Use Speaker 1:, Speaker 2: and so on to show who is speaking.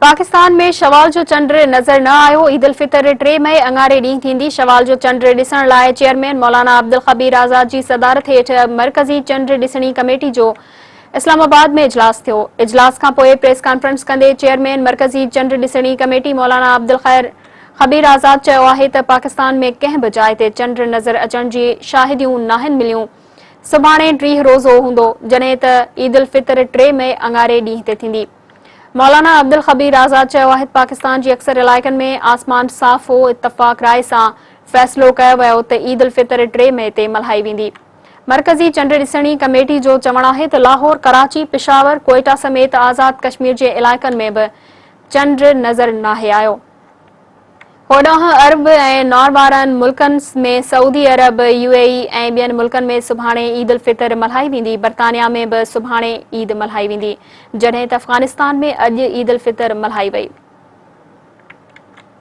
Speaker 1: पाकिस्तान में शवाल जो चंड नज़र न आयो। ईद उल फितर 3 मई अंगारे ॾींहुं थींदी। शवाल जो चंड ॾिसण लाइ चेयरमैन मौलाना अब्दुल खबीर आज़ाद जी सदारत हेठ मरकज़ी चंड ॾिसणी कमेटी जो इस्लामाबाद में इजलास थियो। इजलास खां पोइ प्रेस कॉन्फ्रेंस कंदे चेयरमैन मरकज़ी चंड ॾिसणी कमेटी मौलाना अब्दुल खबीर आज़ाद चयो आहे त पाकिस्तान में कंहिं बि जाइ ते चंड नज़र अचण जी शाहिदियूं नाहिन मिलियूं। सुभाणे 30 रोज़ो हूंदो जॾहिं त ईद उल फितर 3 मई अंगारे ॾींहुं ते थींदी। मौलाना अब्दुल खबीर आज़ाद चयो आहे पाकिस्तान जी अक्सर इलाइक़नि में आसमान साफ़ हो। इत्तफ़ाक़ राय सां फ़ैसिलो कयो वियो त ईद उल फितर 3 मई ते मल्हाई वेंदी। मरकज़ी चंड ॾिसणी कमेटी जो चवणु आहे त लाहौर, कराची, पिशावर, कोयटा समेत आज़ाद कश्मीर जे इलाइक़नि में बि चंड नज़र नाहे आयो। होॾांहुं अरब ऐं नॉर वारनि मुल्कनि में सऊदी अरब, यूएई ऐं ॿियनि मुल्कनि में सुभाणे ईद उल फितर मल्हाई वेंदी। बरतानिया में बि सुभाणे ईद मल्हाई वेंदी, जॾहिं त अफ़गानिस्तान में अॼु ईद उल फितर मल्हाई वई।